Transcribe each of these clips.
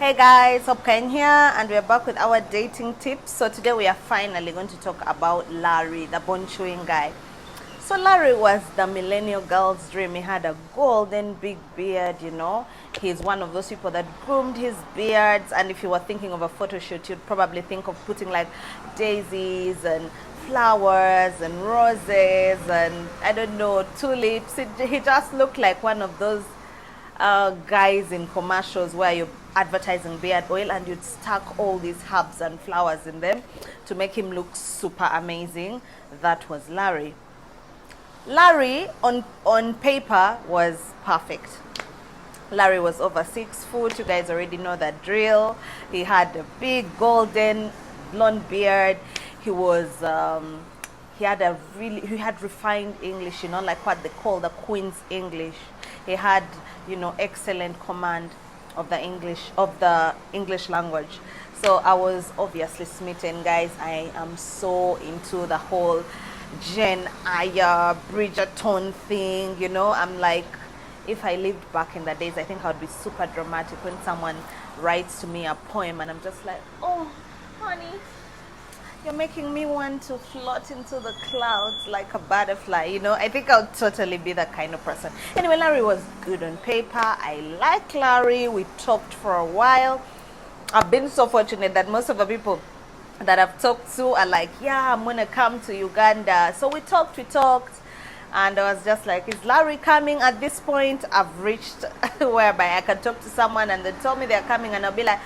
Hey guys, Hopkain here, and we're back with our dating tips. So today we are finally going to talk about Larry, the bone chewing guy. So Larry was the millennial girl's dream. He had a golden big beard, you know. He's one of those people that groomed his beards, and if you were thinking of a photo shoot, you'd probably think of putting like daisies and flowers and roses and I don't know, tulips. He just looked like one of those guys in commercials where you're advertising beard oil and you'd stuck all these herbs and flowers in them to make him look super amazing. That was Larry. Larry on paper was perfect. Larry was over 6 foot. You guys already know that drill. He had a big golden blonde beard. He was he had refined English, you know, like what they call the Queen's English. He had, you know, excellent command of the English language. So I was obviously smitten, guys. I am so into the whole Jane Eyre, Bridgerton thing, you know. I'm like, if I lived back in the days, I think I would be super dramatic when someone writes to me a poem and I'm just like, oh, honey, you're making me want to float into the clouds like a butterfly, you know. I think I'll totally be that kind of person. Anyway, Larry was good on paper. I like Larry. We talked for a while. I've been so fortunate that most of the people that I've talked to are like, yeah, I'm gonna come to Uganda. So we talked, and I was just like, is Larry coming? At this point, I've reached whereby I can talk to someone and they tell me they're coming and I'll be like,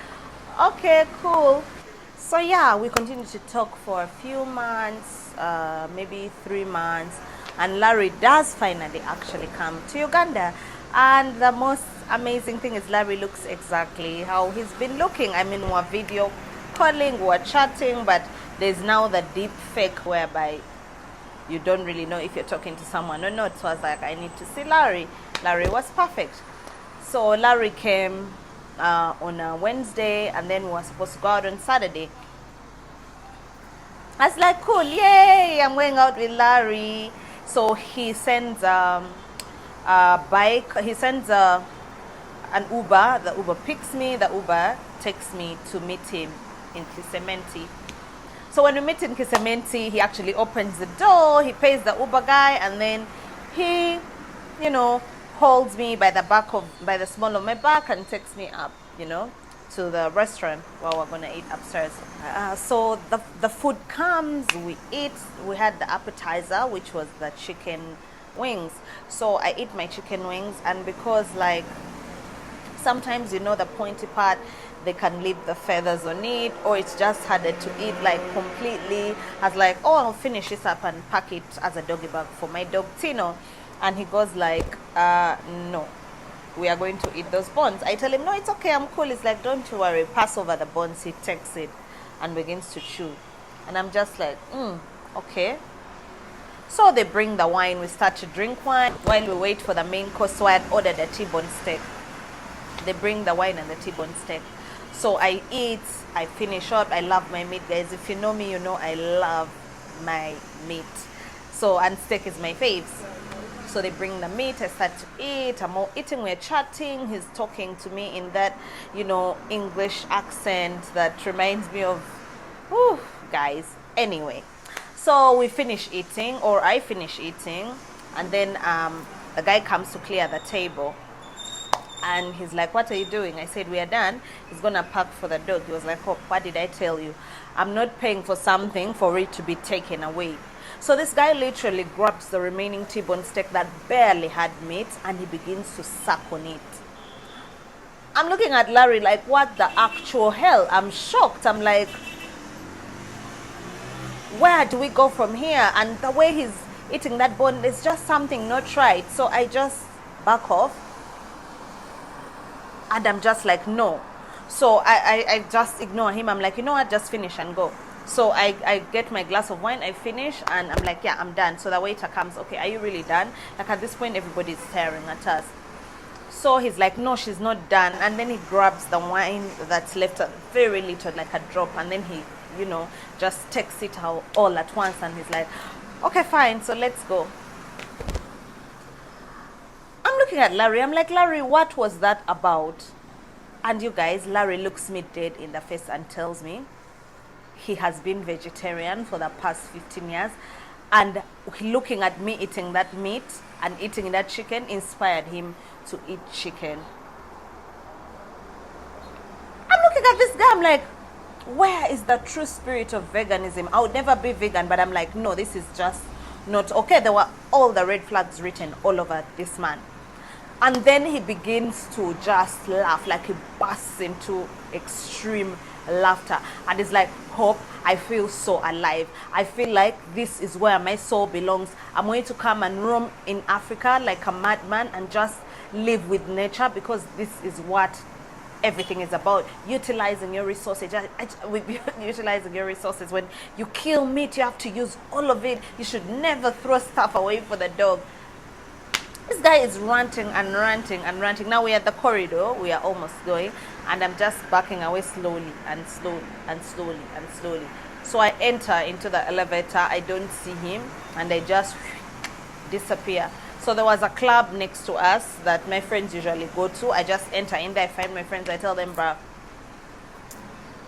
okay, cool. So yeah, we continued to talk for a few months, maybe 3 months, and Larry does finally actually come to Uganda. And the most amazing thing is Larry looks exactly how he's been looking. I mean, we're video calling, we're chatting, but there's now the deep fake whereby you don't really know if you're talking to someone or not. So I was like, I need to see Larry. Larry was perfect. So Larry came on a Wednesday, and then we were supposed to go out on Saturday. I was like, cool, yay, I'm going out with Larry. So he sends a bike, he sends an Uber. The Uber picks me, the Uber takes me to meet him in Kisementi. So when we meet in Kisementi, he actually opens the door, he pays the Uber guy, and then he, you know, holds me by the small of my back and takes me up, you know, to the restaurant where we're gonna eat upstairs. So the food comes, we eat. We had the appetizer, which was the chicken wings. So I eat my chicken wings, and because like sometimes, you know, the pointy part, they can leave the feathers on it, or it's just harder to eat like completely. I was like, oh, I'll finish this up and pack it as a doggy bag for my dog Tino. And he goes like, no, we are going to eat those bones. I tell him, no, it's okay, I'm cool. He's like, don't you worry, pass over the bones. He takes it and begins to chew. And I'm just like, okay. So they bring the wine, we start to drink wine while we wait for the main course. So I had ordered a T-bone steak. They bring the wine and the T-bone steak. So I eat, I finish up. I love my meat, guys. If you know me, you know I love my meat. So, and steak is my faves. So they bring the meat, I start to eat, I'm all eating, we're chatting, he's talking to me in that, you know, English accent that reminds me of, whew, guys. Anyway, so we finish eating, or I finish eating, and then the guy comes to clear the table. And he's like, what are you doing? I said, we are done. He's gonna pack for the dog. He was like, oh, what did I tell you? I'm not paying for something for it to be taken away. So this guy literally grabs the remaining T-bone steak that barely had meat and he begins to suck on it. I'm looking at Larry like, what the actual hell? I'm shocked. I'm like, where do we go from here? And the way he's eating that bone, there's just something not right. So I just back off. And I'm just like, no. So I just ignore him. I'm like, you know what, just finish and go. So I get my glass of wine, I finish, and I'm like, yeah, I'm done. So the waiter comes, okay, are you really done? Like at this point, everybody's staring at us. So he's like, no, she's not done. And then he grabs the wine that's left, very little, like a drop, and then he, you know, just takes it out all at once, and he's like, okay, fine, so let's go. I'm looking at Larry. I'm like, Larry, what was that about? And you guys, Larry looks me dead in the face and tells me he has been vegetarian for the past 15 years, and looking at me eating that meat and eating that chicken inspired him to eat chicken. I'm looking at this guy, I'm like, where is the true spirit of veganism? I would never be vegan, but I'm like, no, this is just not okay. There were all the red flags written all over this man. And then he begins to just laugh, like he bursts into extreme laughter. And it's like, Hope, I feel so alive. I feel like this is where my soul belongs. I'm going to come and roam in Africa like a madman and just live with nature, because this is what everything is about. Utilizing your resources. Utilizing your resources. When you kill meat, you have to use all of it. You should never throw stuff away for the dog. This guy is ranting and ranting and ranting. Now we're at the corridor. We are almost going. And I'm just backing away slowly and slowly and slowly and slowly. So I enter into the elevator. I don't see him. And I just disappear. So there was a club next to us that my friends usually go to. I just enter in there. I find my friends. I tell them, bruh,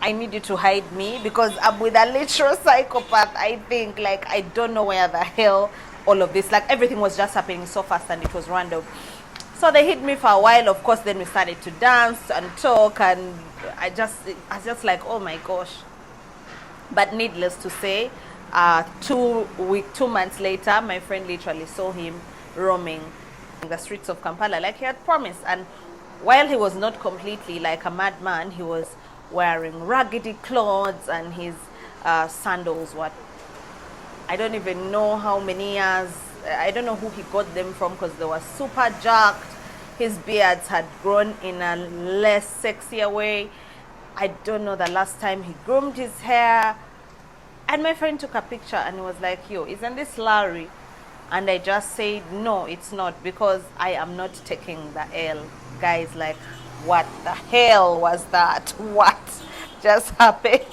I need you to hide me because I'm with a literal psychopath. I think, like, I don't know where the hell all of this, like, everything was just happening so fast and it was random. So they hid me for a while. Of course, then we started to dance and talk, and I was just like, oh my gosh. But needless to say, 2 months later, my friend literally saw him roaming the streets of Kampala like he had promised. And while he was not completely like a madman, he was wearing raggedy clothes, and his sandals were, I don't even know how many years, I don't know who he got them from, because they were super jacked. His beards had grown in a less sexier way. I don't know the last time he groomed his hair. And my friend took a picture and he was like, yo, isn't this Larry? And I just said, no, it's not, because I am not taking the L. Guys, like, what the hell was that? What just happened?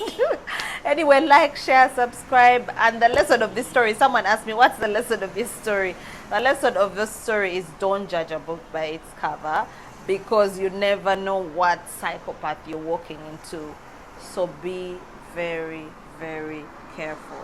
Anyway, like, share, subscribe. And the lesson of this story, someone asked me, what's the lesson of this story? The lesson of this story is, don't judge a book by its cover, because you never know what psychopath you're walking into. So be very, very careful.